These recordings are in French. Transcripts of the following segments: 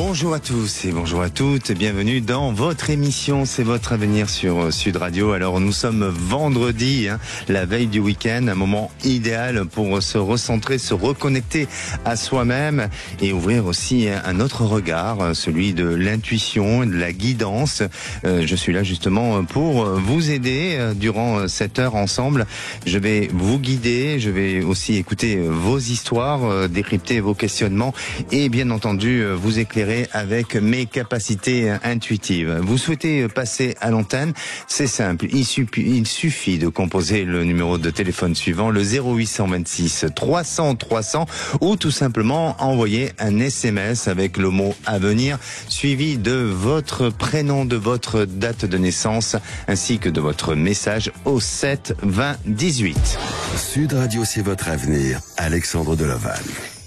Bonjour à tous et bonjour à toutes, bienvenue dans votre émission, c'est votre avenir sur Sud Radio. Alors nous sommes vendredi, la veille du week-end, un moment idéal pour se recentrer, se reconnecter à soi-même et ouvrir aussi un autre regard, celui de l'intuition, de la guidance. Je suis là justement pour vous aider durant cette heure ensemble. Je vais vous guider, je vais aussi écouter vos histoires, décrypter vos questionnements et bien entendu vous éclairer avec mes capacités intuitives. Vous souhaitez passer à l'antenne? C'est simple, il suffit de composer le numéro de téléphone suivant, le 0826 300 300, ou tout simplement envoyer un SMS avec le mot avenir, suivi de votre prénom, de votre date de naissance, ainsi que de votre message au 7 20 18. Sud Radio, c'est votre avenir. Alexandre Delaval.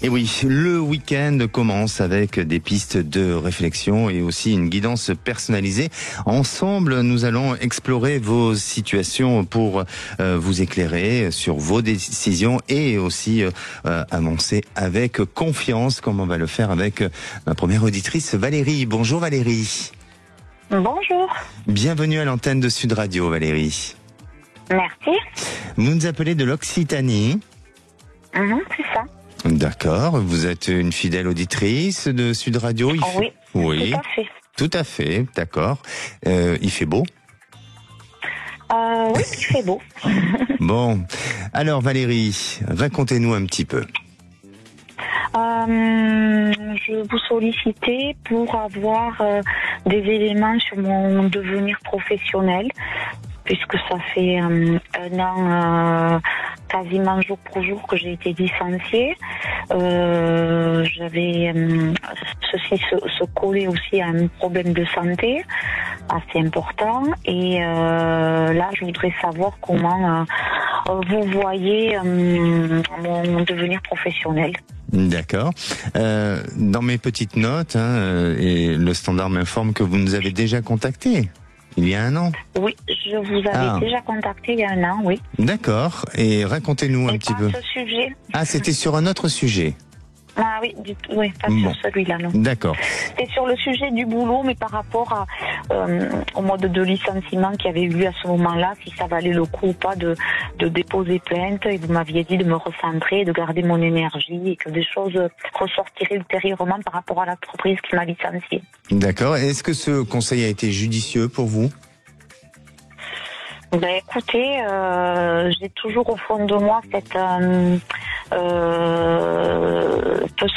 Et oui, le week-end commence avec des pistes de réflexion et aussi une guidance personnalisée. Ensemble, nous allons explorer vos situations pour vous éclairer sur vos décisions et aussi avancer avec confiance, comme on va le faire avec ma première auditrice, Valérie. Bonjour Valérie. Bonjour. Bienvenue à l'antenne de Sud Radio, Valérie. Merci. Vous nous appelez de l'Occitanie. C'est ça. D'accord. Vous êtes une fidèle auditrice de Sud Radio. Oui. Oui. Tout à fait. Tout à fait. D'accord. Il fait beau. Oui, il fait beau. Bon. Alors Valérie, racontez-nous un petit peu. Je vous sollicitais pour avoir des éléments sur mon devenir professionnel, puisque ça fait un an quasiment jour pour jour que j'ai été licenciée. Ceci se collait aussi à un problème de santé assez important. Et là, je voudrais savoir comment vous voyez mon devenir professionnel. D'accord. Dans mes petites notes, et le standard m'informe que vous nous avez déjà contacté. Il y a un an? Oui, je vous avais déjà contacté il y a un an, oui. D'accord. Et racontez-nous un petit peu. Ce sujet. Ah, c'était sur un autre sujet. Ah oui, pas sur celui-là, non. D'accord. C'était sur le sujet du boulot, mais par rapport au mode de licenciement qui avait eu lieu à ce moment-là, si ça valait le coup ou pas de déposer plainte. Et vous m'aviez dit de me recentrer, de garder mon énergie et que des choses ressortiraient ultérieurement par rapport à l'entreprise qui m'a licenciée. D'accord. Est-ce que ce conseil a été judicieux pour vous? Ben écoutez, j'ai toujours au fond de moi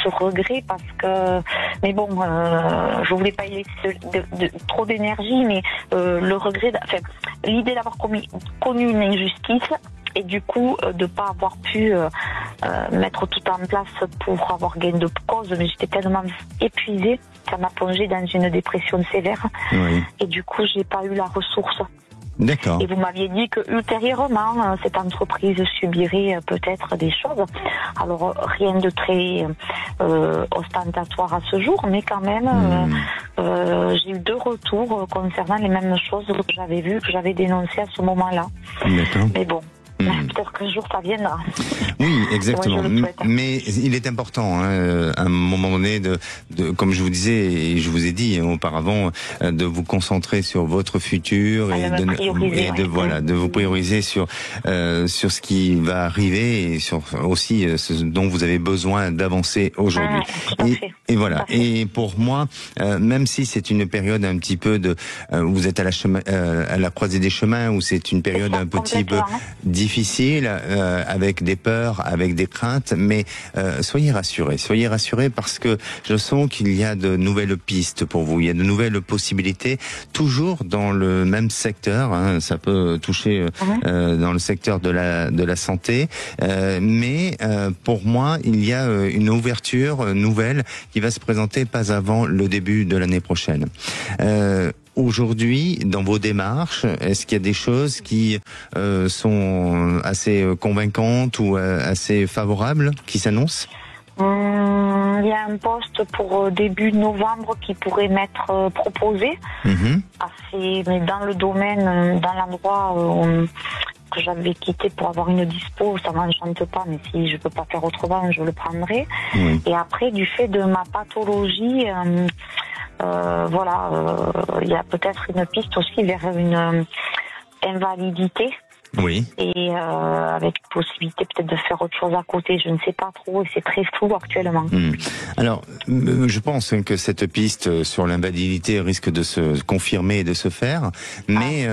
ce regret parce que, mais bon, je voulais pas y laisser trop d'énergie, mais le regret, l'idée d'avoir connu une injustice et du coup de pas avoir pu mettre tout en place pour avoir gain de cause, mais j'étais tellement épuisée, ça m'a plongée dans une dépression sévère. Oui. Et du coup j'ai pas eu la ressource. D'accord. Et vous m'aviez dit que ultérieurement, cette entreprise subirait peut-être des choses. Alors rien de très ostentatoire à ce jour, mais quand même, j'ai eu 2 retours concernant les mêmes choses que j'avais vues, que j'avais dénoncées à ce moment-là. D'accord. Mais bon. Peut-être qu'un jour ça viendra. Oui, exactement. Ouais, mais il est important, à un moment donné, de, comme je vous disais et je vous ai dit auparavant, de vous concentrer sur votre futur et de vous prioriser sur ce qui va arriver et sur aussi ce dont vous avez besoin d'avancer aujourd'hui. Et voilà. Et pour moi, même si c'est une période un petit peu vous êtes à la croisée des chemins, où c'est une période un petit peu difficile, avec des peurs, avec des craintes, mais soyez rassurés parce que je sens qu'il y a de nouvelles pistes pour vous, il y a de nouvelles possibilités, toujours dans le même secteur, ça peut toucher dans le secteur de la santé, mais pour moi, il y a une ouverture nouvelle qui va se présenter pas avant le début de l'année prochaine. Aujourd'hui, dans vos démarches, est-ce qu'il y a des choses qui sont assez convaincantes ou assez favorables qui s'annoncent? Il y a un poste pour début novembre qui pourrait m'être proposé. Mais dans le domaine, dans l'endroit que j'avais quitté pour avoir une dispo, ça m'enchante pas, mais si je peux pas faire autrement, je le prendrai. Et après, du fait de ma pathologie, voilà, il y a peut-être une piste aussi vers une invalidité. Oui. Et avec possibilité peut-être de faire autre chose à côté, je ne sais pas trop, et c'est très flou actuellement. Alors, je pense que cette piste sur l'invalidité risque de se confirmer et de se faire, mais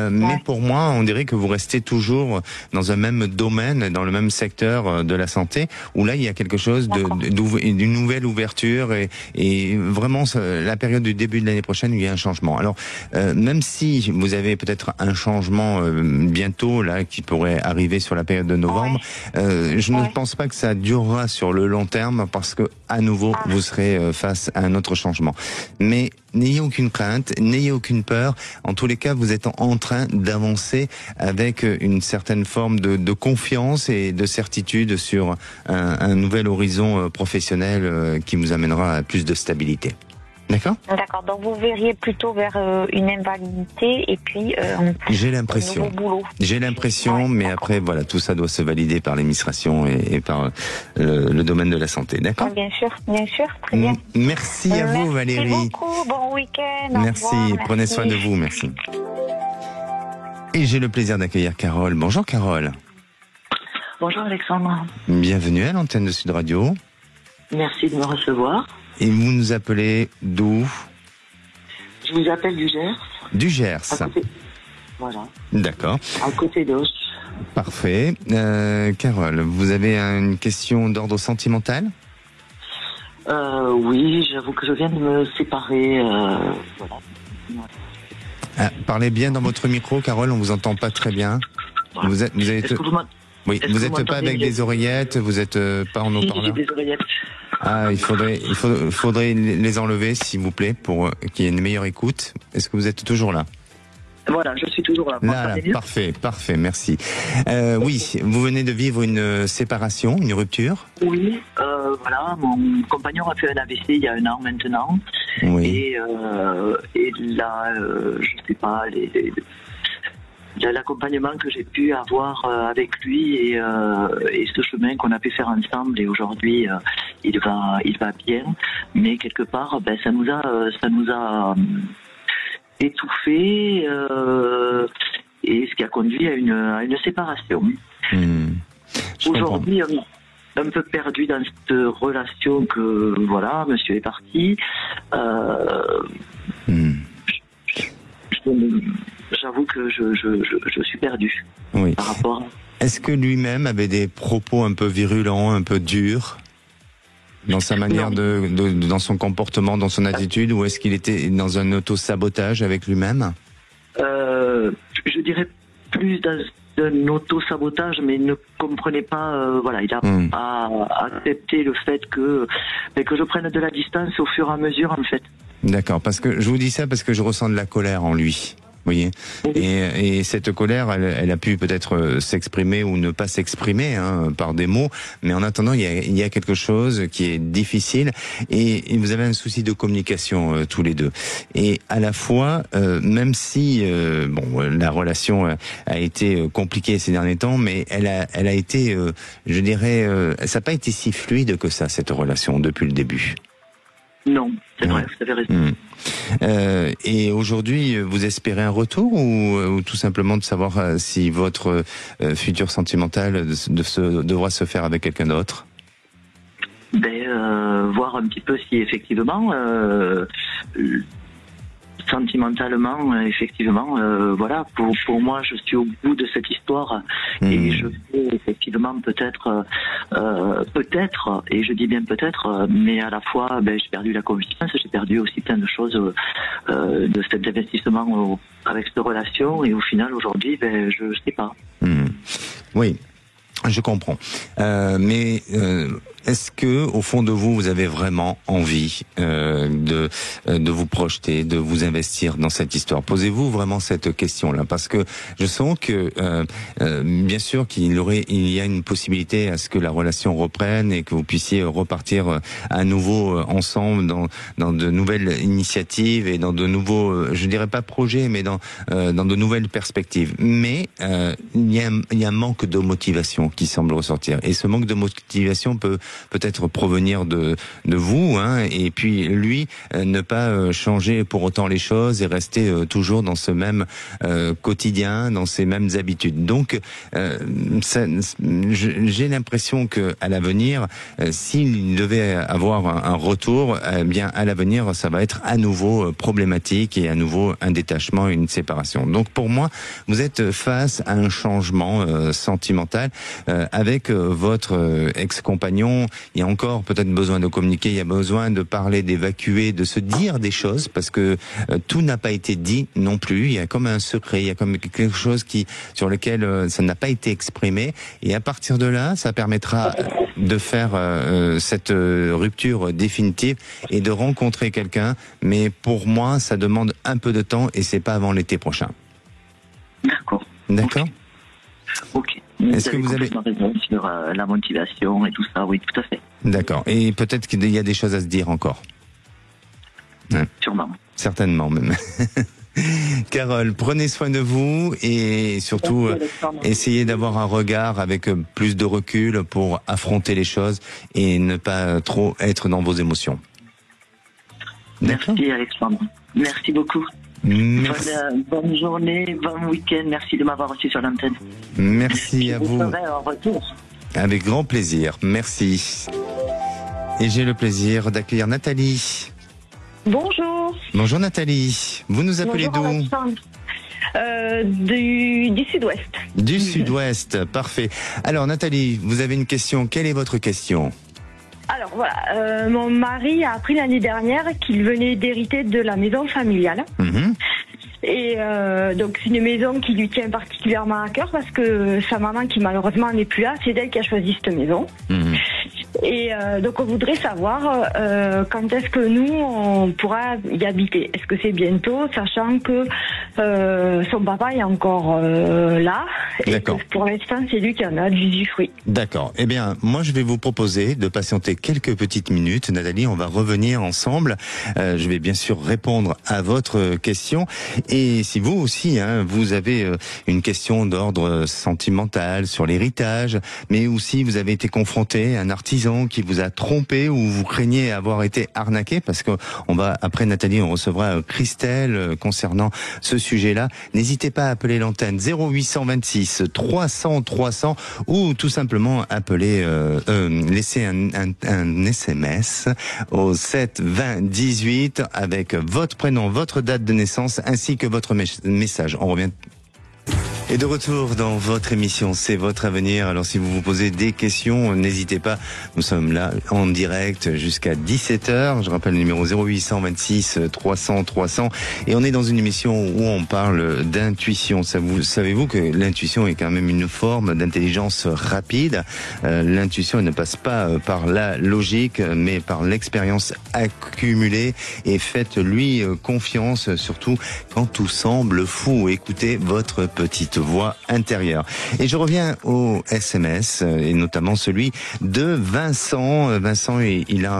pour moi, on dirait que vous restez toujours dans un même domaine, dans le même secteur de la santé, où là, il y a quelque chose d'une nouvelle ouverture, et vraiment, la période du début de l'année prochaine, il y a un changement. Alors, même si vous avez peut-être un changement bientôt, là, qui pourrait arriver sur la période de novembre. Je ne pense pas que ça durera sur le long terme parce que à nouveau vous serez face à un autre changement. Mais n'ayez aucune crainte, n'ayez aucune peur. En tous les cas, vous êtes en train d'avancer avec une certaine forme de confiance et de certitude sur un nouvel horizon professionnel qui vous amènera à plus de stabilité. D'accord ? D'accord, donc vous verriez plutôt vers une invalidité et puis j'ai l'impression. Un nouveau boulot. J'ai l'impression, mais après voilà, tout ça doit se valider par l'administration et par le domaine de la santé, d'accord ? Bien sûr, très bien. Merci à vous Valérie. Merci beaucoup, bon week-end. Merci, prenez soin de vous, merci. Et j'ai le plaisir d'accueillir Carole. Bonjour Carole. Bonjour Alexandre. Bienvenue à l'antenne de Sud Radio. Merci de me recevoir. Et vous nous appelez d'où ? Je vous appelle du Gers. Du Gers. Voilà. D'accord. À côté d'Auch. Parfait. Carole, vous avez une question d'ordre sentimental ? Oui, j'avoue que je viens de me séparer. Voilà. Parlez bien dans votre micro, Carole, on vous entend pas très bien. Voilà. Vous n'êtes pas avec des oreillettes, vous n'êtes pas en haut-parleur. J'ai des oreillettes. Il faudrait les enlever, s'il vous plaît, pour qu'il y ait une meilleure écoute. Est-ce que vous êtes toujours là ? Voilà, je suis toujours là. Là, parfait, merci. Oui, vous venez de vivre une séparation, une rupture ? Oui, voilà, mon compagnon a fait un AVC il y a 1 an maintenant. Oui. Et là, je sais pas, l'accompagnement que j'ai pu avoir avec lui et ce chemin qu'on a pu faire ensemble, et aujourd'hui il va bien, mais quelque part ça nous a étouffé, et ce qui a conduit à une séparation. Aujourd'hui un peu perdu dans cette relation que voilà, monsieur est parti. J'avoue que je suis perdu par rapport. Est-ce que lui-même avait des propos un peu virulents, un peu durs dans sa manière dans son comportement, dans son attitude, ou est-ce qu'il était dans un auto-sabotage avec lui-même ? Je dirais plus dans un auto-sabotage, mais il ne comprenait pas. Voilà, il a pas accepté le fait que je prenne de la distance au fur et à mesure, en fait. D'accord, parce que je vous dis ça parce que je ressens de la colère en lui. Vous voyez, et cette colère, elle a pu peut-être s'exprimer ou ne pas s'exprimer par des mots, mais en attendant, il y a quelque chose qui est difficile, et vous avez un souci de communication tous les deux. Et à la fois, même si la relation a été compliquée ces derniers temps, mais elle a été, je dirais, ça n'a pas été si fluide que ça, cette relation depuis le début. Non, c'est vrai, vous avez raison. Et aujourd'hui, vous espérez un retour ou tout simplement de savoir si votre futur sentimental devra se faire avec quelqu'un d'autre ? Voir un petit peu si effectivement, sentimentalement, effectivement, voilà, pour moi, je suis au bout de cette histoire et je peux effectivement peut-être, et je dis bien peut-être, mais à la fois, j'ai perdu la confiance, j'ai perdu aussi plein de choses de cet investissement avec cette relation, et au final, aujourd'hui, je sais pas. Oui. Je comprends. Mais est-ce que, au fond de vous, vous avez vraiment envie de vous projeter, de vous investir dans cette histoire ? Posez-vous vraiment cette question-là, parce que je sens que, bien sûr, il y a une possibilité à ce que la relation reprenne et que vous puissiez repartir à nouveau ensemble dans de nouvelles initiatives et dans de nouveaux, je dirais pas projets, mais dans de nouvelles perspectives. Mais il y a un manque de motivation qui semble ressortir. Et ce manque de motivation peut peut-être provenir de vous, hein, et puis lui ne pas changer pour autant les choses et rester toujours dans ce même quotidien, dans ces mêmes habitudes. Donc j'ai l'impression que à l'avenir, s'il devait avoir un retour, eh bien à l'avenir ça va être à nouveau problématique et à nouveau un détachement, une séparation. Donc pour moi, vous êtes face à un changement sentimental avec votre ex-compagnon. Il y a encore peut-être besoin de communiquer, il y a besoin de parler, d'évacuer, de se dire des choses, parce que tout n'a pas été dit non plus. Il y a comme un secret, il y a comme quelque chose sur lequel ça n'a pas été exprimé. Et à partir de là, ça permettra de faire cette rupture définitive et de rencontrer quelqu'un. Mais pour moi, ça demande un peu de temps et c'est pas avant l'été prochain. D'accord. D'accord. Ok. Est-ce que vous avez raison sur la motivation et tout ça? Oui, tout à fait. D'accord. Et peut-être qu'il y a des choses à se dire encore. Ouais. Sûrement. Certainement même. Carole, prenez soin de vous et surtout essayez d'avoir un regard avec plus de recul pour affronter les choses et ne pas trop être dans vos émotions. Merci Alexandre. Merci beaucoup. Merci. Bonne journée, bon week-end. Merci de m'avoir reçu sur l'antenne. Merci à vous. Je vous ferai un retour. Avec grand plaisir. Merci. Et j'ai le plaisir d'accueillir Nathalie. Bonjour. Bonjour Nathalie. Vous nous appelez d'où? Du sud-ouest. Du sud-ouest, parfait. Alors Nathalie, vous avez une question. Quelle est votre question? Alors voilà, mon mari a appris l'année dernière qu'il venait d'hériter de la maison familiale. Et donc c'est une maison qui lui tient particulièrement à cœur parce que sa maman, qui malheureusement n'est plus là, c'est elle qui a choisi cette maison. Et donc on voudrait savoir quand est-ce que nous on pourra y habiter. Est-ce que c'est bientôt, sachant que son papa est encore là et que pour l'instant c'est lui qui en a du fruit. D'accord. Eh bien, moi je vais vous proposer de patienter quelques petites minutes. Nathalie, on va revenir ensemble. Je vais bien sûr répondre à votre question. Et si vous aussi, hein, vous avez une question d'ordre sentimental sur l'héritage, mais aussi vous avez été confronté à un artisan qui vous a trompé ou vous craignez avoir été arnaqué, parce que on va, après Nathalie, on recevra Christelle concernant ce sujet-là. N'hésitez pas à appeler l'antenne 0826 300 300 ou tout simplement appeler, laisser un SMS au 7 20 18 avec votre prénom, votre date de naissance ainsi que votre message. On revient. Et de retour dans votre émission, c'est votre avenir. Alors si vous vous posez des questions, n'hésitez pas. Nous sommes là en direct jusqu'à 17h. Je rappelle le numéro 0826 300 300. Et on est dans une émission où on parle d'intuition. Savez-vous que l'intuition est quand même une forme d'intelligence rapide. L'intuition ne passe pas par la logique, mais par l'expérience accumulée. Et faites-lui confiance, surtout quand tout semble fou. Écoutez votre petite voix intérieure. Et je reviens au SMS, et notamment celui de Vincent. Vincent, il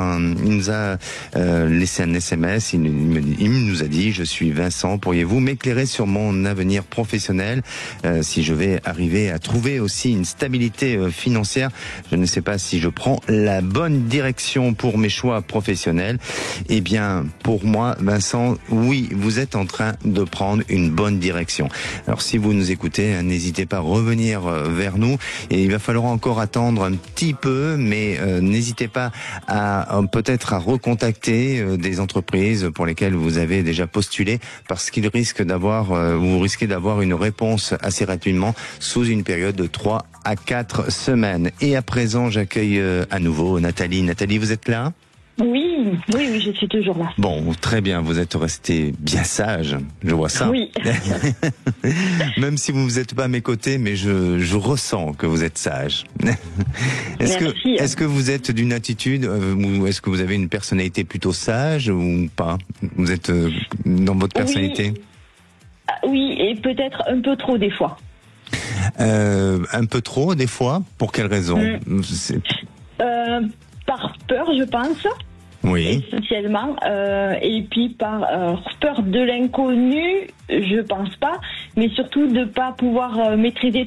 nous a laissé un SMS. Il nous a dit: je suis Vincent, pourriez-vous m'éclairer sur mon avenir professionnel, si je vais arriver à trouver aussi une stabilité financière? Je ne sais pas si je prends la bonne direction pour mes choix professionnels. Eh bien, pour moi, Vincent, oui, vous êtes en train de prendre une bonne direction. Alors, si vous nous écoutez, n'hésitez pas à revenir vers nous, et il va falloir encore attendre un petit peu, mais n'hésitez pas à peut-être à recontacter des entreprises pour lesquelles vous avez déjà postulé, parce qu'ils risquent vous risquez d'avoir une réponse assez rapidement sous une période de 3 à 4 semaines. Et à présent, j'accueille à nouveau Nathalie. Nathalie, vous êtes là? Oui, je suis toujours là. Bon, très bien, vous êtes resté bien sage, je vois ça. Oui. Même si vous n'êtes pas à mes côtés, mais je ressens que vous êtes sage. Est-ce que vous êtes d'une attitude, ou est-ce que vous avez une personnalité plutôt sage ou pas? Vous êtes dans votre personnalité? Oui, et peut-être un peu trop des fois. Un peu trop des fois? Pour quelle raison? Par peur, je pense. Oui. Essentiellement. Et puis par peur de l'inconnu, je pense pas. mais surtout de pas pouvoir maîtriser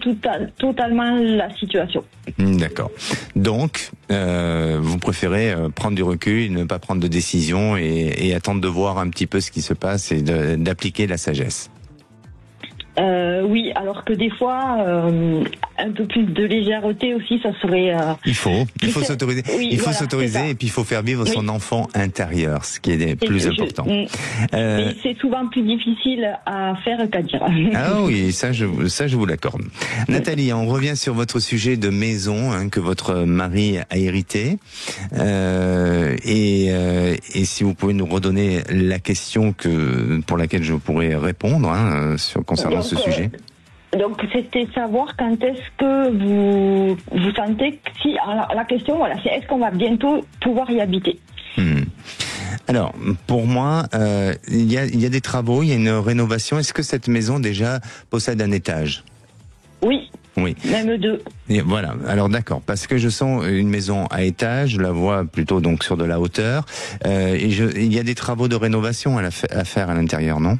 totalement la situation. D'accord. Donc, vous préférez prendre du recul, ne pas prendre de décision et attendre de voir un petit peu ce qui se passe et d'appliquer la sagesse. Oui, alors que des fois, un peu plus de légèreté aussi, ça serait... Il faut s'autoriser. Oui, Il faut voilà, s'autoriser et puis il faut faire vivre son enfant intérieur, ce qui est plus important. Mais c'est souvent plus difficile à faire qu'à dire. Ah oui, ça je vous l'accorde. Nathalie, on revient sur votre sujet de maison que votre mari a hérité. Et si vous pouvez nous redonner la question pour laquelle je pourrais répondre concernant ce sujet. Donc c'était savoir quand est-ce que vous sentez que si... Alors, la question, voilà, c'est est-ce qu'on va bientôt pouvoir y habiter? Alors, pour moi, il y a des travaux, il y a une rénovation. Est-ce que cette maison déjà possède un étage? Oui. Oui. Même 2. Et voilà. Alors d'accord, parce que je sens une maison à étage, je la vois plutôt donc sur de la hauteur. Il y a des travaux de rénovation à faire à l'intérieur, non?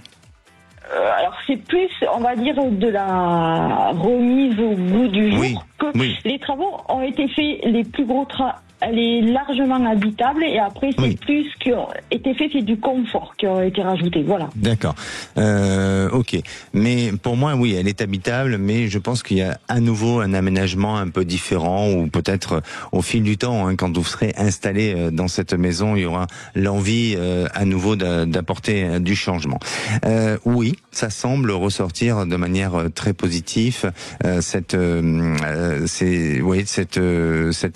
Alors c'est plus, on va dire, de la remise au goût du jour que les travaux ont été faits, les plus gros elle est largement habitable et après c'est plus ce qui a été fait, c'est du confort qui a été rajouté, voilà. D'accord, ok. Mais pour moi, oui, elle est habitable, mais je pense qu'il y a à nouveau un aménagement un peu différent ou peut-être au fil du temps, quand vous serez installé dans cette maison, il y aura l'envie à nouveau d'apporter du changement. Oui, ça semble ressortir de manière très positive cette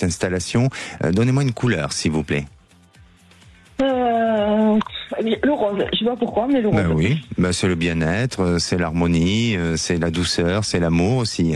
installation. Donnez-moi une couleur, s'il vous plaît. Le rose, je sais pas pourquoi, mais le rose. Oui, c'est le bien-être, c'est l'harmonie, c'est la douceur, c'est l'amour aussi.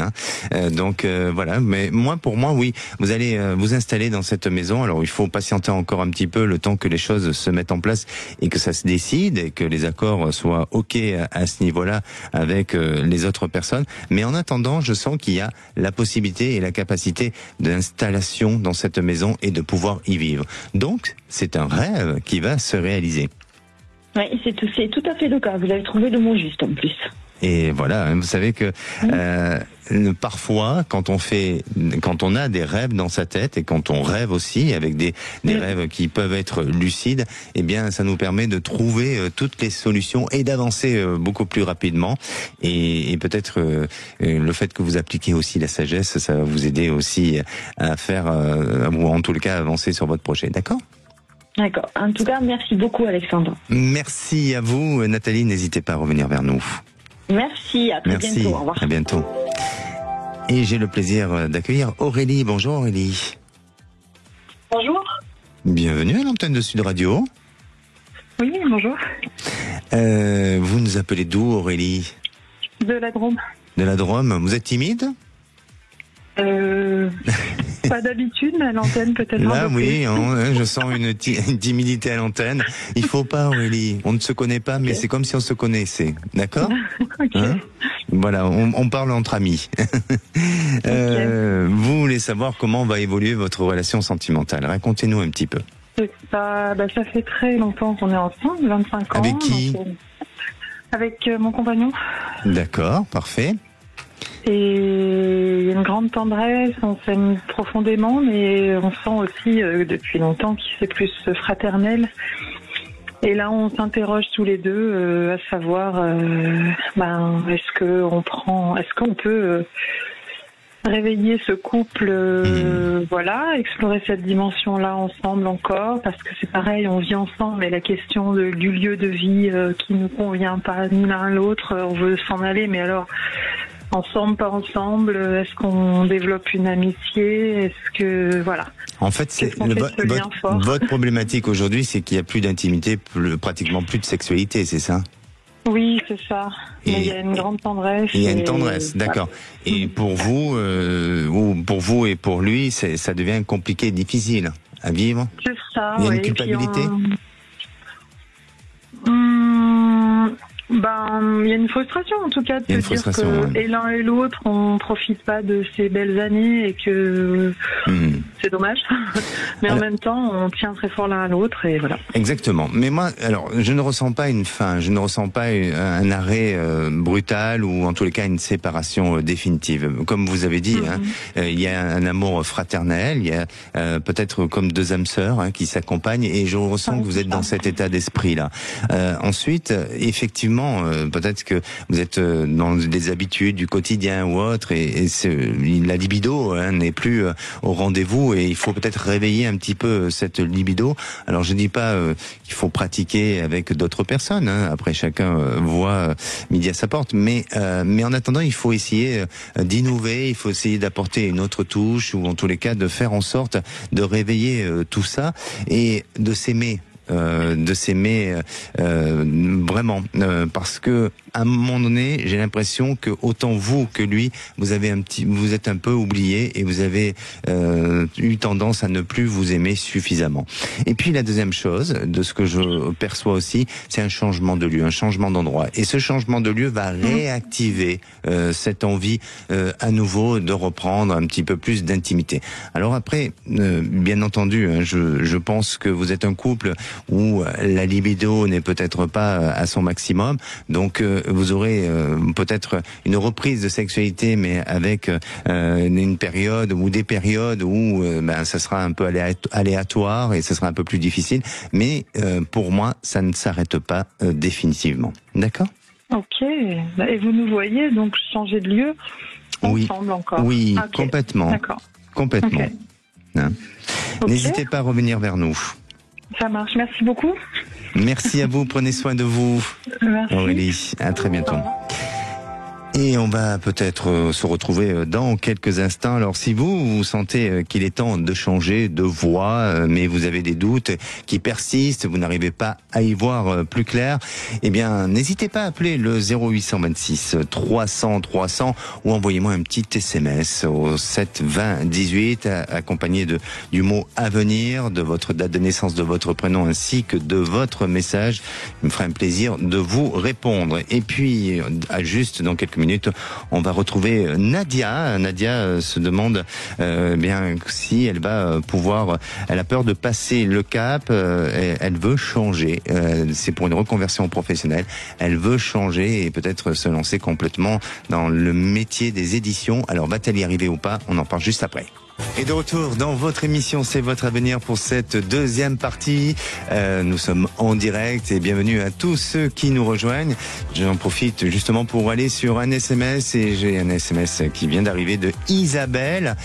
Donc voilà, mais pour moi, oui, vous allez vous installer dans cette maison. Alors il faut patienter encore un petit peu le temps que les choses se mettent en place et que ça se décide et que les accords soient ok à ce niveau-là avec les autres personnes. Mais en attendant, je sens qu'il y a la possibilité et la capacité d'installation dans cette maison et de pouvoir y vivre. Donc c'est un rêve qui va se réaliser. Oui, c'est tout à fait le cas. Vous avez trouvé le mot juste en plus. Et voilà, vous savez que parfois, quand on a des rêves dans sa tête et quand on rêve aussi avec des rêves qui peuvent être lucides, eh bien, ça nous permet de trouver toutes les solutions et d'avancer beaucoup plus rapidement. Et peut-être le fait que vous appliquiez aussi la sagesse, ça va vous aider aussi à faire, ou en tout cas, avancer sur votre projet. D'accord ? D'accord. En tout cas, merci beaucoup, Alexandre. Merci à vous, Nathalie. N'hésitez pas à revenir vers nous. Merci. À très bientôt. Au revoir. À bientôt. Et j'ai le plaisir d'accueillir Aurélie. Bonjour, Aurélie. Bonjour. Bienvenue à l'antenne de Sud Radio. Oui, bonjour. Vous nous appelez d'où, Aurélie? De la Drôme. De la Drôme. Vous êtes timide? Pas d'habitude, mais à l'antenne peut-être. Là, oui, je sens une timidité à l'antenne. Il faut pas, Aurélie. On ne se connaît pas, mais c'est comme si on se connaissait. D'accord? Okay. Voilà, on parle entre amis. Vous voulez savoir comment va évoluer votre relation sentimentale. Racontez-nous un petit peu. Ça fait très longtemps qu'on est ensemble, 25 ans. Avec qui? Avec mon compagnon. D'accord, parfait. Et il y a une grande tendresse, on s'aime profondément, mais on sent aussi depuis longtemps que c'est plus fraternel. Et là, on s'interroge tous les deux à savoir, est-ce qu'on peut réveiller ce couple, explorer cette dimension-là ensemble encore, parce que c'est pareil, on vit ensemble, mais la question du lieu de vie qui ne convient pas ni l'un l'autre, on veut s'en aller, mais alors ensemble, pas ensemble, est-ce qu'on développe une amitié, est-ce que, voilà. En fait, votre problématique aujourd'hui, c'est qu'il n'y a plus d'intimité, pratiquement plus de sexualité, c'est ça? Oui, c'est ça. Mais il y a une grande tendresse. Il y a une tendresse, d'accord. Et pour vous, et pour lui, ça devient compliqué et difficile à vivre? C'est ça, il y a une culpabilité? Il y a une frustration en tout cas de se dire que et l'un et l'autre on profite pas de ces belles années et que c'est dommage. Mais en même temps, on tient très fort l'un à l'autre et voilà. Exactement. Mais moi, alors, je ne ressens pas une fin, je ne ressens pas un arrêt brutal ou en tous les cas une séparation définitive. Comme vous avez dit, il y a un amour fraternel, il y a peut-être comme deux âmes sœurs qui s'accompagnent et je ressens que vous êtes dans cet état d'esprit-là. Ensuite, effectivement, peut-être que vous êtes dans des habitudes du quotidien ou autre et la libido n'est plus au rendez-vous et il faut peut-être réveiller un petit peu cette libido. Alors je dis pas qu'il faut pratiquer avec d'autres personnes, après chacun voit midi à sa porte, mais en attendant il faut essayer d'innover, il faut essayer d'apporter une autre touche ou en tous les cas de faire en sorte de réveiller tout ça et de s'aimer. Vraiment parce que à un moment donné j'ai l'impression que autant vous que lui vous êtes un peu oublié et vous avez eu tendance à ne plus vous aimer suffisamment. Et puis la deuxième chose de ce que je perçois aussi, c'est un changement de lieu, un changement d'endroit et ce changement de lieu va réactiver cette envie à nouveau de reprendre un petit peu plus d'intimité. Alors après bien entendu je pense que vous êtes un couple où la libido n'est peut-être pas à son maximum, donc vous aurez peut-être une reprise de sexualité, mais avec une période ou des périodes où ça sera un peu aléatoire et ce sera un peu plus difficile, mais pour moi ça ne s'arrête pas définitivement. D'accord ? Ok, et vous nous voyez donc changer de lieu ensemble encore ? Oui, okay. Complètement. D'accord. Complètement. Okay. Okay. N'hésitez pas à revenir vers nous. Ça marche, merci beaucoup. Merci à vous, prenez soin de vous. Merci. Aurélie, à très bientôt. Et on va peut-être se retrouver dans quelques instants. Alors si vous sentez qu'il est temps de changer de voie, mais vous avez des doutes qui persistent, vous n'arrivez pas à y voir plus clair, eh bien n'hésitez pas à appeler le 0826 300 300 ou envoyez-moi un petit SMS au 7 20 18 accompagné du mot avenir, de votre date de naissance, de votre prénom ainsi que de votre message. Il me fera un plaisir de vous répondre. Et puis juste dans quelques minutes, on va retrouver Nadia. Nadia se demande bien si elle va pouvoir. Elle a peur de passer le cap. Elle veut changer. C'est pour une reconversion professionnelle. Elle veut changer et peut-être se lancer complètement dans le métier des éditions. Alors va-t-elle y arriver ou pas ? On en parle juste après. Et de retour dans votre émission, c'est votre avenir pour cette deuxième partie. Nous sommes en direct et bienvenue à tous ceux qui nous rejoignent. J'en profite justement pour aller sur un SMS et j'ai un SMS qui vient d'arriver de Isabelle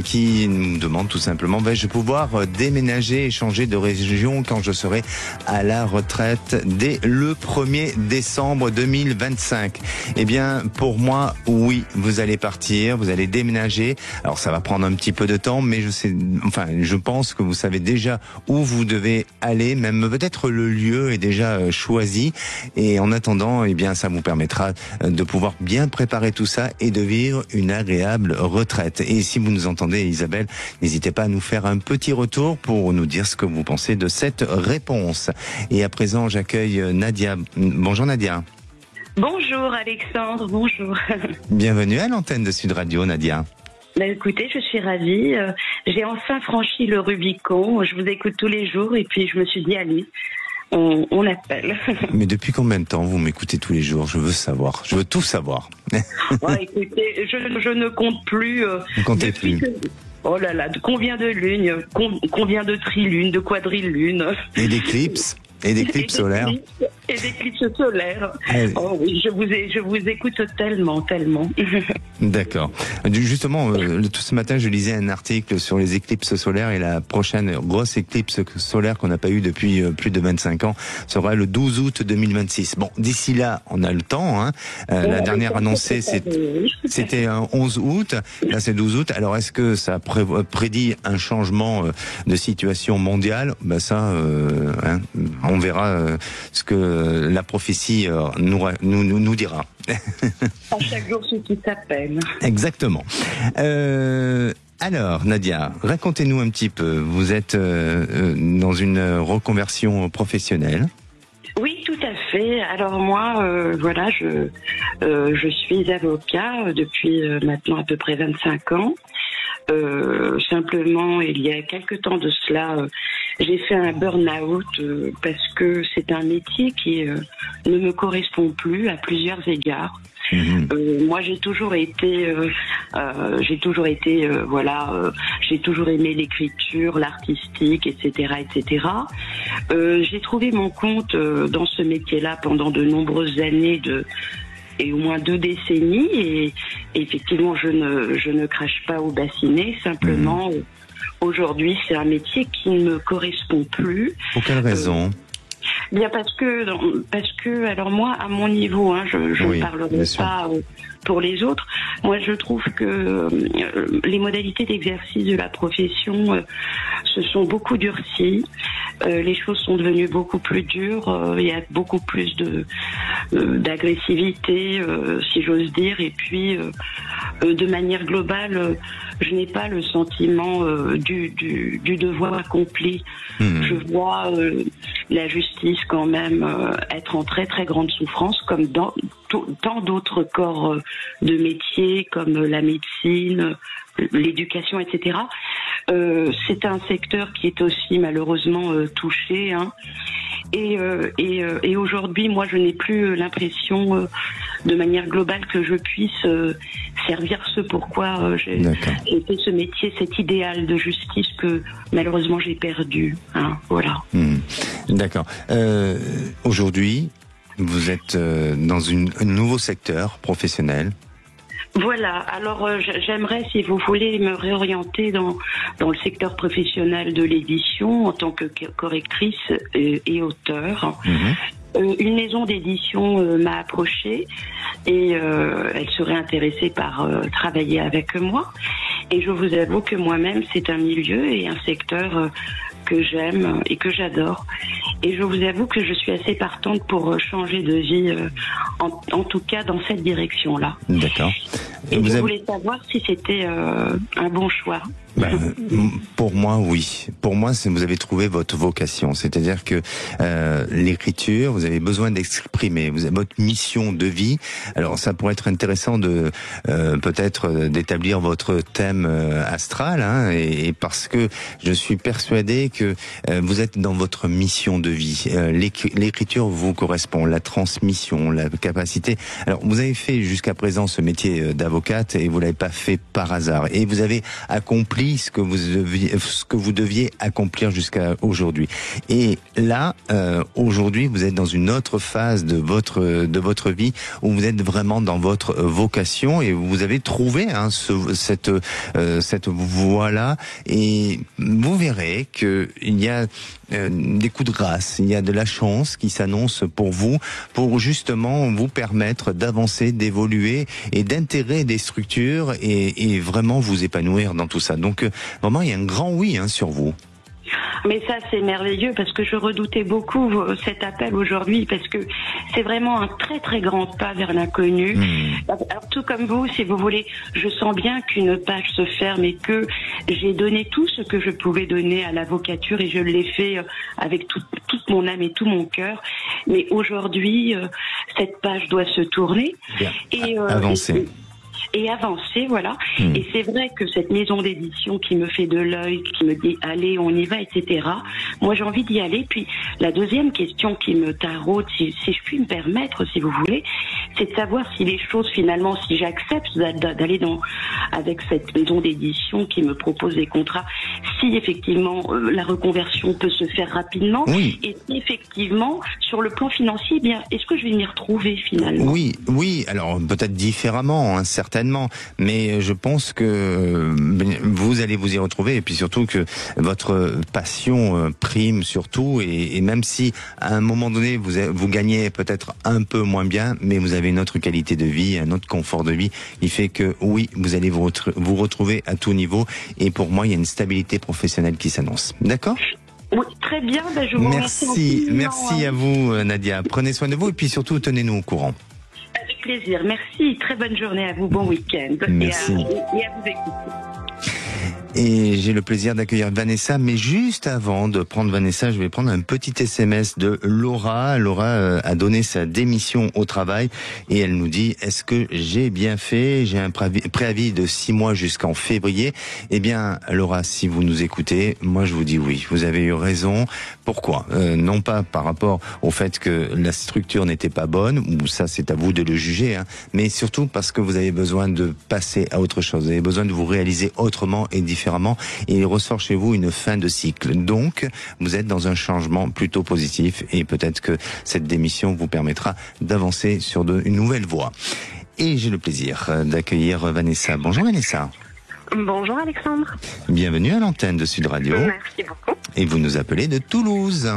qui nous demande tout simplement vais-je pouvoir déménager et changer de région quand je serai à la retraite dès le 1er décembre 2025. Eh bien pour moi, oui, vous allez partir, vous allez déménager. Alors ça va prendre un petit peu de temps, mais je pense que vous savez déjà où vous devez aller, même peut-être le lieu est déjà choisi. Et en attendant, eh bien, ça vous permettra de pouvoir bien préparer tout ça et de vivre une agréable retraite. Et si vous nous entendez, Isabelle, n'hésitez pas à nous faire un petit retour pour nous dire ce que vous pensez de cette réponse. Et à présent, j'accueille Nadia. Bonjour Nadia. Bonjour Alexandre, bonjour. Bienvenue à l'antenne de Sud Radio, Nadia. Écoutez, je suis ravie. J'ai enfin franchi le Rubicon. Je vous écoute tous les jours et puis je me suis dit, allez, on appelle. Mais depuis combien de temps vous m'écoutez tous les jours ? Je veux savoir. Je veux tout savoir. Écoutez, je ne compte plus. Vous comptez plus. Oh là là, combien de lunes, combien de trilunes, de quadrilunes. Et d'éclipses ? Et d'éclipses solaires. Et d'éclipses solaires. Allez. Oh oui, je vous écoute tellement. D'accord. Justement, tout ce matin, je lisais un article sur les éclipses solaires et la prochaine grosse éclipse solaire qu'on n'a pas eue depuis plus de 25 ans sera le 12 août 2026. Bon, d'ici là, on a le temps. La dernière annoncée, c'était un 11 août. Là, c'est 12 août. Alors, est-ce que ça prédit un changement de situation mondiale ? Ça, on verra ce que la prophétie nous dira. À chaque jour, ce qui s'appelle. Exactement. Alors, Nadia, racontez-nous un petit peu. Vous êtes dans une reconversion professionnelle. Oui, tout à fait. Alors moi, je suis avocat depuis maintenant à peu près 25 ans. Simplement, il y a quelque temps de cela, j'ai fait un burn-out parce que c'est un métier qui ne me correspond plus à plusieurs égards. Moi, j'ai toujours été aimé l'écriture, l'artistique, etc., etc. J'ai trouvé mon compte dans ce métier-là pendant de nombreuses années et au moins 2 décennies. Et effectivement, je ne crache pas au bassinet. Simplement, aujourd'hui, c'est un métier qui ne me correspond plus. Pour quelle raison? Bien parce que alors moi à mon niveau, je ne parlerai pas pour les autres. Moi je trouve que les modalités d'exercice de la profession se sont beaucoup durcies. Les choses sont devenues beaucoup plus dures. Il y a beaucoup plus d'agressivité, si j'ose dire. Et puis de manière globale, je n'ai pas le sentiment du devoir accompli. Je vois la justice quand même être en très très grande souffrance, comme dans tant d'autres corps de métier, comme la médecine, l'éducation, etc. C'est un secteur qui est aussi malheureusement touché. Et aujourd'hui, moi, je n'ai plus l'impression, de manière globale, que je puisse servir ce pourquoi j'ai fait ce métier, cet idéal de justice que malheureusement j'ai perdu. Voilà. D'accord. Aujourd'hui, vous êtes dans un nouveau secteur professionnel. Voilà, alors j'aimerais, si vous voulez, me réorienter dans le secteur professionnel de l'édition en tant que correctrice et auteur. Une maison d'édition m'a approchée et elle serait intéressée par travailler avec moi. Et je vous avoue que moi-même, c'est un milieu et un secteur que j'aime et que j'adore. Et je vous avoue que je suis assez partante pour changer de vie, en tout cas dans cette direction-là. D'accord. Et je voulais savoir si c'était un bon choix. Pour moi, oui. Pour moi, vous avez trouvé votre vocation. C'est-à-dire que l'écriture, vous avez besoin d'exprimer. Vous avez votre mission de vie. Alors, ça pourrait être intéressant de peut-être d'établir votre thème astral, et parce que je suis persuadé que vous êtes dans votre mission de vie. L'écriture vous correspond, la transmission, la capacité. Alors, vous avez fait jusqu'à présent ce métier d'avocate et vous l'avez pas fait par hasard. Et vous avez accompli ce que vous deviez accomplir jusqu'à aujourd'hui. Et là, aujourd'hui, vous êtes dans une autre phase de votre vie où vous êtes vraiment dans votre vocation et vous avez trouvé cette voie-là. Et vous verrez qu'il y a des coups de grâce, il y a de la chance qui s'annonce pour vous, pour justement vous permettre d'avancer, d'évoluer et d'intégrer des structures et vraiment vous épanouir dans tout ça. Donc vraiment, il y a un grand oui sur vous. Mais ça, c'est merveilleux parce que je redoutais beaucoup cet appel aujourd'hui parce que c'est vraiment un très très grand pas vers l'inconnu. Alors, tout comme vous, si vous voulez, je sens bien qu'une page se ferme et que j'ai donné tout ce que je pouvais donner à l'avocature et je l'ai fait avec toute mon âme et tout mon cœur. Mais aujourd'hui, cette page doit se tourner et avancer. Et avancer, voilà. Et c'est vrai que cette maison d'édition qui me fait de l'œil, qui me dit allez, on y va, etc. Moi, j'ai envie d'y aller. Puis la deuxième question qui me taraude, si je puis me permettre, si vous voulez, c'est de savoir si les choses finalement, si j'accepte d'aller avec cette maison d'édition qui me propose des contrats, si effectivement la reconversion peut se faire rapidement, et si effectivement sur le plan financier, bien, est-ce que je vais m'y retrouver finalement? Oui. Alors peut-être différemment, certainement, mais je pense que vous allez vous y retrouver et puis surtout que votre passion prime surtout et même si à un moment donné vous gagnez peut-être un peu moins bien, mais vous avez une autre qualité de vie, un autre confort de vie, il fait que oui, vous allez vous retrouver à tout niveau et pour moi il y a une stabilité professionnelle qui s'annonce. D'accord ? Oui, très bien, je vous remercie. Merci à vous Nadia, prenez soin de vous et puis surtout tenez-nous au courant. Avec plaisir, merci, très bonne journée à vous, bon week-end. Merci. Et à vous écouter. Et j'ai le plaisir d'accueillir Vanessa, mais juste avant de prendre Vanessa, je vais prendre un petit SMS de Laura. Laura a donné sa démission au travail et elle nous dit: est-ce que j'ai bien fait? J'ai un préavis de 6 mois jusqu'en février. Eh bien, Laura, si vous nous écoutez, moi je vous dis oui, vous avez eu raison. Pourquoi? Non pas par rapport au fait que la structure n'était pas bonne, ou ça c'est à vous de le juger, hein, mais surtout parce que vous avez besoin de passer à autre chose. Vous avez besoin de vous réaliser autrement et différemment, et il ressort chez vous une fin de cycle. Donc, vous êtes dans un changement plutôt positif, et peut-être que cette démission vous permettra d'avancer sur une nouvelle voie. Et j'ai le plaisir d'accueillir Vanessa. Bonjour Vanessa. Bonjour Alexandre. Bienvenue à l'antenne de Sud Radio. Merci beaucoup. Et vous nous appelez de Toulouse.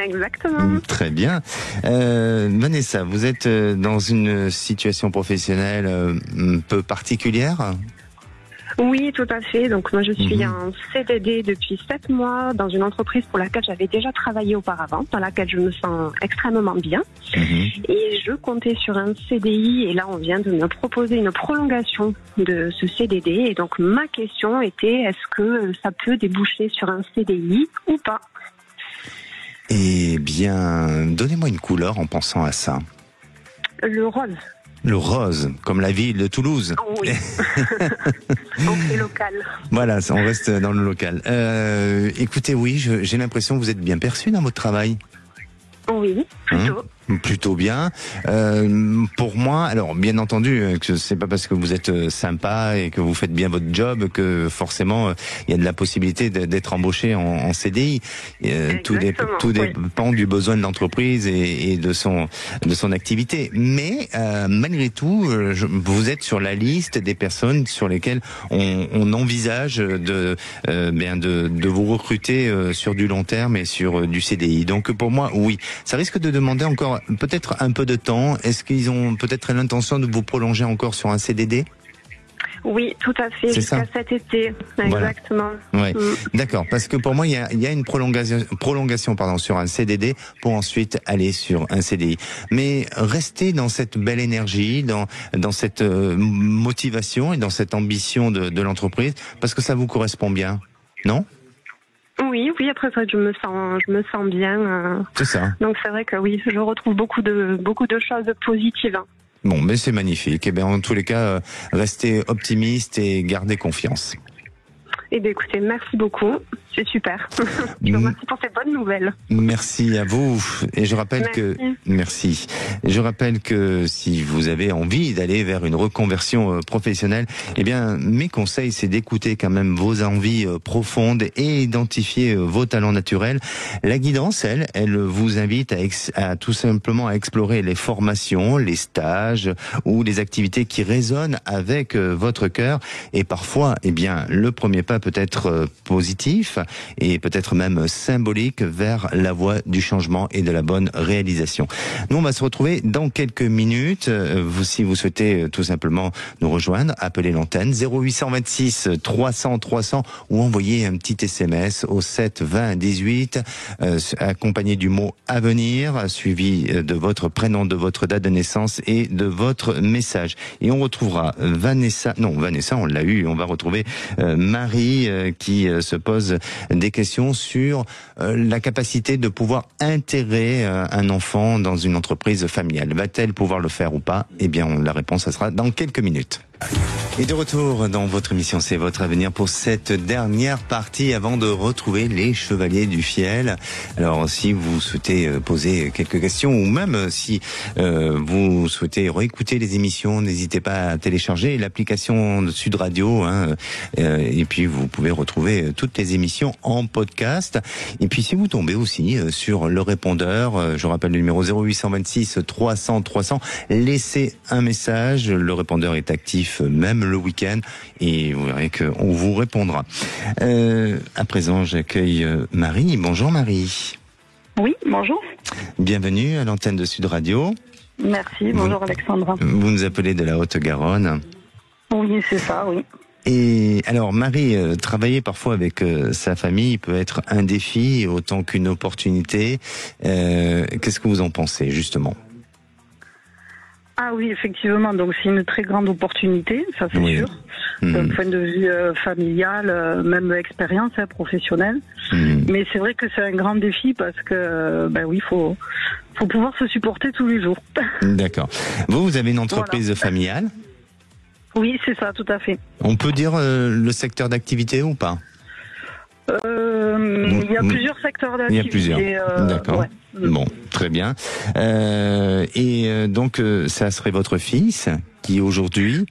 Exactement. Très bien. Vanessa, vous êtes dans une situation professionnelle un peu particulière ? Oui, tout à fait. Donc moi je suis en CDD depuis 7 mois dans une entreprise pour laquelle j'avais déjà travaillé auparavant, dans laquelle je me sens extrêmement bien. Et je comptais sur un CDI et là on vient de me proposer une prolongation de ce CDD. Et donc ma question était, est-ce que ça peut déboucher sur un CDI ou pas ? Eh bien, donnez-moi une couleur en pensant à ça. Le rose. Le rose, comme la ville de Toulouse. Oh oui. On fait local. Voilà, on reste dans le local. Écoutez, oui, j'ai l'impression que vous êtes bien perçu dans votre travail. Oui, plutôt. Plutôt bien. Pour moi, alors bien entendu, que c'est pas parce que vous êtes sympa et que vous faites bien votre job que forcément il y a de la possibilité d'être embauché en CDI. Tout dépend du besoin de l'entreprise et de son activité. Mais malgré tout, vous êtes sur la liste des personnes sur lesquelles on envisage de vous recruter sur du long terme et sur du CDI. Donc pour moi, oui, ça risque de demander encore peut-être un peu de temps. Est-ce qu'ils ont peut-être l'intention de vous prolonger encore sur un CDD ? Oui, tout à fait, jusqu'à cet été, exactement. Voilà. Ouais. D'accord, parce que pour moi, il y a une prolongation sur un CDD pour ensuite aller sur un CDI. Mais restez dans cette belle énergie, dans cette motivation et dans cette ambition de l'entreprise, parce que ça vous correspond bien, non ? Oui, après ça, je me sens bien. C'est ça. Donc c'est vrai que oui, je retrouve beaucoup de choses positives. Bon, mais c'est magnifique. Et bien, en tous les cas, restez optimiste et gardez confiance. Eh bien, écoutez, merci beaucoup. C'est super. Je vous remercie pour ces bonnes nouvelles. Merci à vous. Et je rappelle merci. Je rappelle que si vous avez envie d'aller vers une reconversion professionnelle, eh bien, mes conseils, c'est d'écouter quand même vos envies profondes et identifier vos talents naturels. La guidance, elle vous invite à tout simplement à explorer les formations, les stages ou les activités qui résonnent avec votre cœur. Et parfois, eh bien, le premier pas peut être positif et peut-être même symbolique vers la voie du changement et de la bonne réalisation. Nous, on va se retrouver dans quelques minutes. Si vous souhaitez tout simplement nous rejoindre, appelez l'antenne 0826 300 300 ou envoyez un petit SMS au 7 20 18 accompagné du mot avenir suivi de votre prénom, de votre date de naissance et de votre message. Et on retrouvera Vanessa, on l'a eu, on va retrouver Marie qui se pose des questions sur la capacité de pouvoir intégrer un enfant dans une entreprise familiale. Va-t-elle pouvoir le faire ou pas ? Eh bien, la réponse, ça sera dans quelques minutes. Et de retour dans votre émission, c'est votre avenir pour cette dernière partie avant de retrouver les Chevaliers du Fiel. Alors, si vous souhaitez poser quelques questions ou même si vous souhaitez réécouter les émissions, n'hésitez pas à télécharger l'application de Sud Radio et puis vous pouvez retrouver toutes les émissions en podcast. Et puis, si vous tombez aussi sur le répondeur, je rappelle le numéro 0826 300 300, laissez un message. Le répondeur est actif même le week-end et vous verrez qu'on vous répondra. À présent, j'accueille Marie. Bonjour Marie. Oui, bonjour. Bienvenue à l'antenne de Sud Radio. Merci, bonjour Alexandra. Vous nous appelez de la Haute-Garonne. Oui, c'est ça, oui. Et alors Marie, travailler parfois avec sa famille peut être un défi autant qu'une opportunité. Qu'est-ce que vous en pensez justement ? Ah oui, effectivement. Donc c'est une très grande opportunité, ça c'est sûr. D'un point de vue familial, même expérience professionnelle. Mais c'est vrai que c'est un grand défi parce que, oui, faut pouvoir se supporter tous les jours. D'accord. Vous avez une entreprise familiale? Oui, c'est ça, tout à fait. On peut dire le secteur d'activité ou pas? Il y a plusieurs secteurs d'activité. Il y a plusieurs. D'accord. Ouais. Bon, très bien. Donc, ça serait votre fils qui aujourd'hui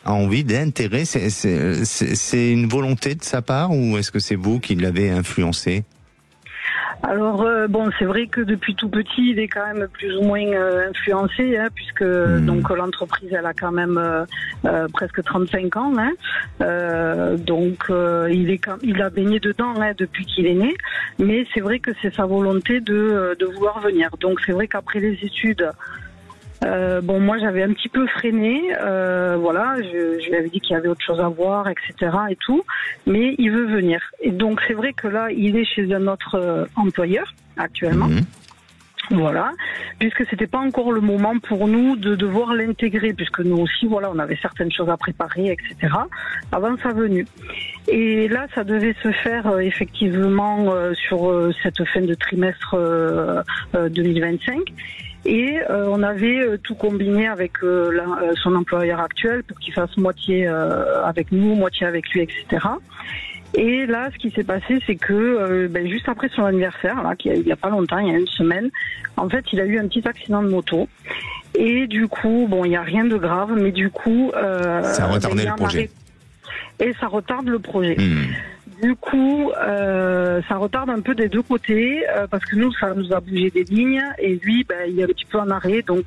a envie d'intégrer. C'est une volonté de sa part ou est-ce que c'est vous qui l'avez influencé? Alors c'est vrai que depuis tout petit, il est quand même plus ou moins influencé, puisque donc l'entreprise elle a quand même presque 35 ans, il a baigné dedans depuis qu'il est né, mais c'est vrai que c'est sa volonté de vouloir venir. Donc c'est vrai qu'après les études, moi j'avais un petit peu freiné, je lui avais dit qu'il y avait autre chose à voir, etc. et tout, mais il veut venir. Et donc c'est vrai que là il est chez un autre employeur actuellement, voilà, puisque c'était pas encore le moment pour nous de devoir l'intégrer, puisque nous aussi on avait certaines choses à préparer, etc. avant sa venue. Et là ça devait se faire effectivement sur cette fin de trimestre 2025. Et on avait tout combiné avec son employeur actuel pour qu'il fasse moitié avec nous, moitié avec lui, etc. Et là, ce qui s'est passé, c'est que juste après son anniversaire, il y a pas longtemps, il y a une semaine, en fait, il a eu un petit accident de moto. Et du coup, il n'y a rien de grave, mais du coup... ça a retardé le projet. Et ça retarde le projet. Du coup, ça retarde un peu des deux côtés parce que nous, ça nous a bougé des lignes et lui, il est un petit peu en arrêt. Donc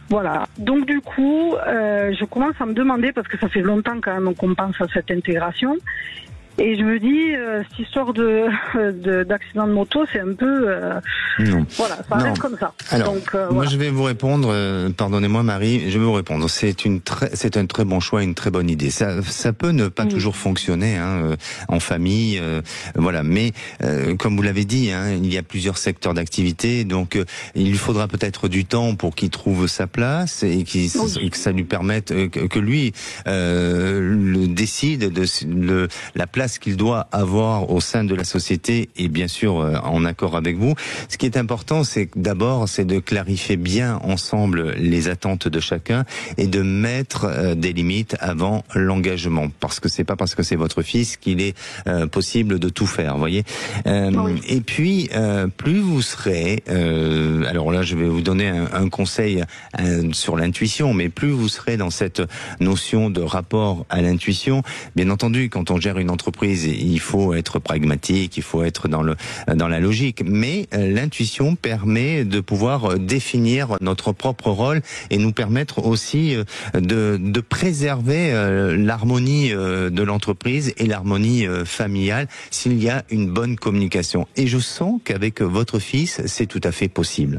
voilà. Donc du coup, je commence à me demander parce que ça fait longtemps quand même qu'on pense à cette intégration. Et je me dis, cette histoire d'accident de moto, c'est un peu... ça reste comme ça. Alors, moi je vais vous répondre, pardonnez-moi Marie, je vais vous répondre. C'est un très bon choix, une très bonne idée. Ça peut ne pas toujours fonctionner en famille, mais comme vous l'avez dit, il y a plusieurs secteurs d'activité, donc il lui faudra peut-être du temps pour qu'il trouve sa place et que ça lui permette, que lui décide de la place qu'il doit avoir au sein de la société et bien sûr en accord avec vous. Ce qui est important, c'est d'abord de clarifier bien ensemble les attentes de chacun et de mettre des limites avant l'engagement, parce que c'est pas parce que c'est votre fils qu'il est possible de tout faire, vous voyez. Et puis plus vous serez, alors là je vais vous donner un conseil sur l'intuition, mais plus vous serez dans cette notion de rapport à l'intuition, bien entendu, quand on gère une entreprise, il faut être pragmatique, il faut être dans la logique, mais l'intuition permet de pouvoir définir notre propre rôle et nous permettre aussi de préserver l'harmonie de l'entreprise et l'harmonie familiale s'il y a une bonne communication. Et je sens qu'avec votre fils, c'est tout à fait possible.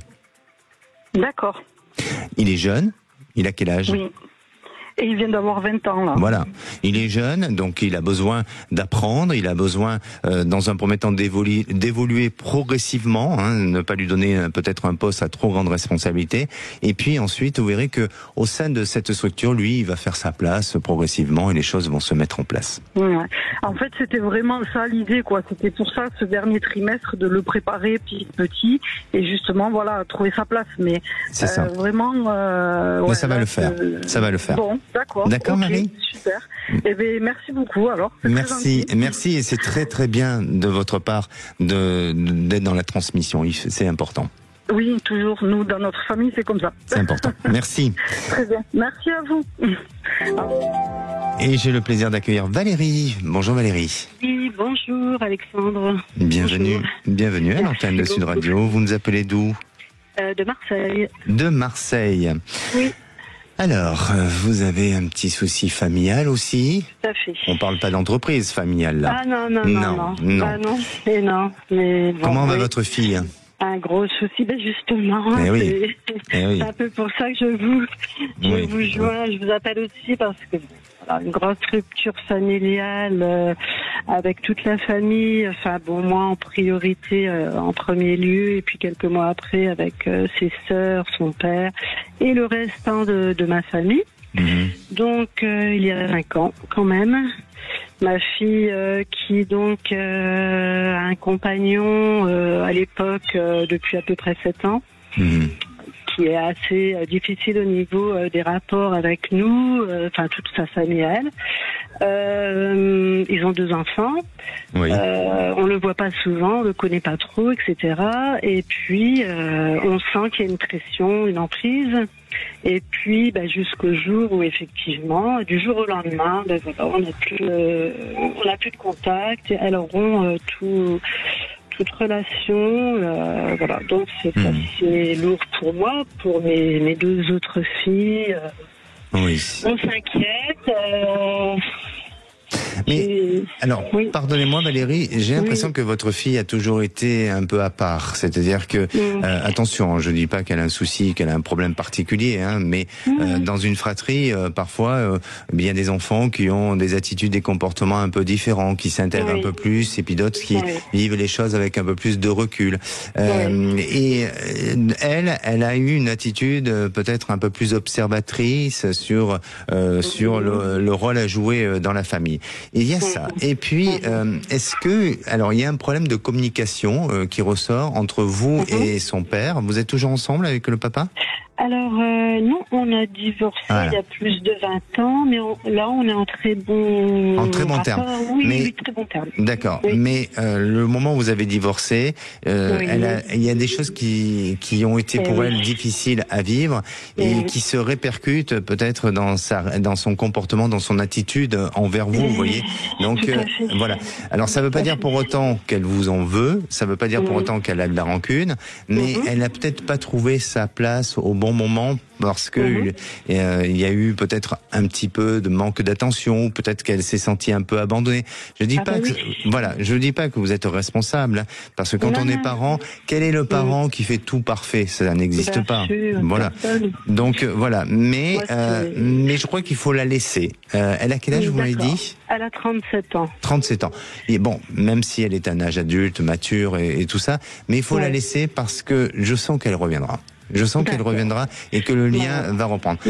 D'accord. Il est jeune, il a quel âge ? Oui. Et il vient d'avoir 20 ans, là. Voilà. Il est jeune, donc il a besoin d'apprendre, il a besoin, dans un premier temps, d'évoluer progressivement, ne pas lui donner peut-être un poste à trop grande responsabilité. Et puis ensuite, vous verrez que au sein de cette structure, lui, il va faire sa place progressivement et les choses vont se mettre en place. Ouais. En fait, c'était vraiment ça l'idée, quoi. C'était pour ça, ce dernier trimestre, de le préparer petit et justement, trouver sa place. Mais c'est ça. Vraiment. Mais ça va le faire. Ça va le faire. Bon. D'accord, Marie. Super. Merci beaucoup alors. Merci, et c'est très très bien de votre part d'être dans la transmission, c'est important. Oui, toujours, nous dans notre famille c'est comme ça. C'est important, merci. Très bien, merci à vous. Et j'ai le plaisir d'accueillir Valérie. Bonjour Valérie. Oui, bonjour Alexandre. Bienvenue à l'antenne de Sud Radio, vous nous appelez d'où ? De Marseille. De Marseille. Oui. Alors, vous avez un petit souci familial aussi ? Tout à fait. On parle pas d'entreprise familiale là. Ah non. Non. Ah non, mais bon, comment va votre fille ? Un gros souci, justement. C'est un peu pour ça que je vous joins, je vous appelle aussi parce que une grosse rupture familiale avec toute la famille. Enfin bon, moi en priorité en premier lieu, et puis quelques mois après avec ses sœurs, son père et le restant de ma famille. Donc il y a 5 ans quand même. Ma fille qui donc a un compagnon à l'époque depuis à peu près 7 ans. Qui est assez difficile au niveau des rapports avec nous, enfin toute sa famille à elle. Ils ont 2 enfants. Oui. On le voit pas souvent, on le connaît pas trop, etc. Et puis on sent qu'il y a une pression, une emprise. Et puis jusqu'au jour où effectivement, du jour au lendemain, voilà, on n'a plus de contact. Elles auront toute relation, voilà. Donc c'est assez lourd pour moi, pour mes 2 autres filles. Oui. On s'inquiète. Mais alors, pardonnez-moi Valérie, j'ai l'impression que votre fille a toujours été un peu à part. C'est-à-dire que, attention, je dis pas qu'elle a un souci, qu'elle a un problème particulier, hein, mais dans une fratrie, parfois, il y a des enfants qui ont des attitudes, des comportements un peu différents, qui s'intègrent un peu plus, et puis d'autres qui vivent les choses avec un peu plus de recul. Et elle a eu une attitude peut-être un peu plus observatrice sur le rôle à jouer dans la famille. Il y a ça. Et puis, est-ce que, alors, il y a un problème de communication qui ressort entre vous et son père. Vous êtes toujours ensemble avec le papa? Alors, non, on a divorcé il y a plus de 20 ans, mais là, on est en très bon... En très bon terme. Oui, très bon terme. D'accord. Oui. Mais le moment où vous avez divorcé, il y a des choses qui ont été pour elle difficiles à vivre et qui se répercutent peut-être dans son comportement, dans son attitude envers vous, vous voyez. Donc, voilà. Alors, ça veut pas dire pour autant qu'elle vous en veut, ça veut pas dire pour autant qu'elle a de la rancune, mais elle a peut-être pas trouvé sa place au bon moment parce que il y a eu peut-être un petit peu de manque d'attention, ou peut-être qu'elle s'est sentie un peu abandonnée. Je dis je dis pas que vous êtes responsable, parce que quand on est parent, quel est le parent qui fait tout parfait? Ça n'existe pas. Voilà. Donc voilà. Mais je crois qu'il faut la laisser. Elle a quel âge, vous m'avez dit? Elle a 37 ans. 37 ans. Et bon, même si elle est un âge adulte, mature et tout ça, mais il faut la laisser parce que je sens qu'elle reviendra. Je sens qu'elle reviendra et que le lien va reprendre.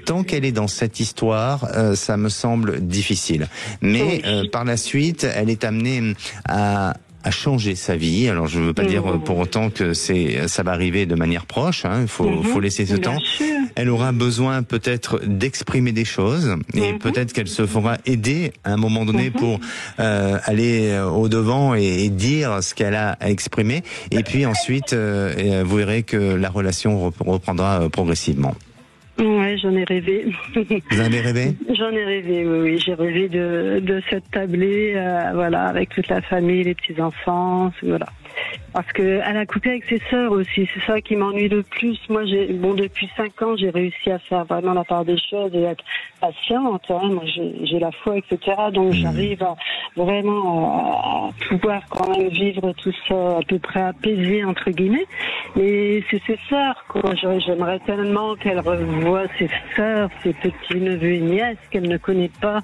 Tant qu'elle est dans cette histoire, ça me semble difficile. Mais par la suite, elle est amenée à changer sa vie. Alors je ne veux pas dire pour autant que ça va arriver de manière proche, hein. Il faut laisser ce temps. Elle aura besoin peut-être d'exprimer des choses et peut-être qu'elle se fera aider à un moment donné pour aller au devant et dire ce qu'elle a à exprimer. Et puis ensuite, vous verrez que la relation reprendra progressivement. Ouais, j'en ai rêvé. Vous en avez rêvé? J'en ai rêvé, oui. J'ai rêvé de cette tablée, voilà, avec toute la famille, les petits-enfants, voilà. Parce que elle a coupé avec ses sœurs aussi, c'est ça qui m'ennuie le plus. Moi, depuis 5 ans, j'ai réussi à faire vraiment la part des choses et être patiente. Hein. Moi, j'ai la foi, etc. Donc, j'arrive à vraiment à pouvoir quand même vivre tout ça à peu près apaisé, entre guillemets. Mais c'est ses sœurs, quoi. J'aimerais tellement qu'elle revoie ses sœurs, ses petits neveux et nièces qu'elle ne connaît pas.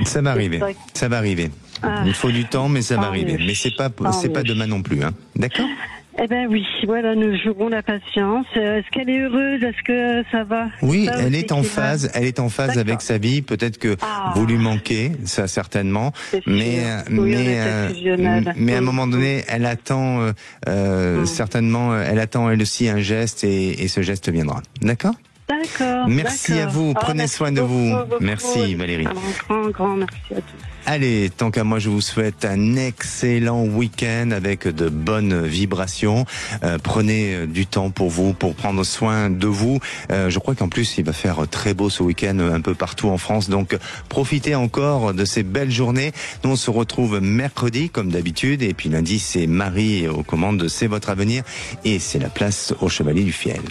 Ça va arriver. Ça va arriver. Il faut du temps, mais ça va arriver. Mais c'est pas demain non plus, hein. D'accord? Eh ben oui, voilà, nous jouerons la patience. Est-ce qu'elle est heureuse? Est-ce que ça va? Oui, elle est en phase. Elle est en phase avec sa vie. Peut-être que vous lui manquez, ça certainement. Mais à un moment donné, elle attend certainement. Elle attend elle aussi un geste et ce geste viendra. D'accord? D'accord. Merci à vous. Prenez soin de vous. Merci Valérie. Un grand merci à tous. Allez, tant qu'à moi, je vous souhaite un excellent week-end avec de bonnes vibrations. Prenez du temps pour vous, pour prendre soin de vous. Je crois qu'en plus, il va faire très beau ce week-end un peu partout en France. Donc, profitez encore de ces belles journées. Nous, on se retrouve mercredi, comme d'habitude. Et puis lundi, c'est Marie aux commandes de C'est votre avenir. Et c'est la place au Chevalier du Fiel.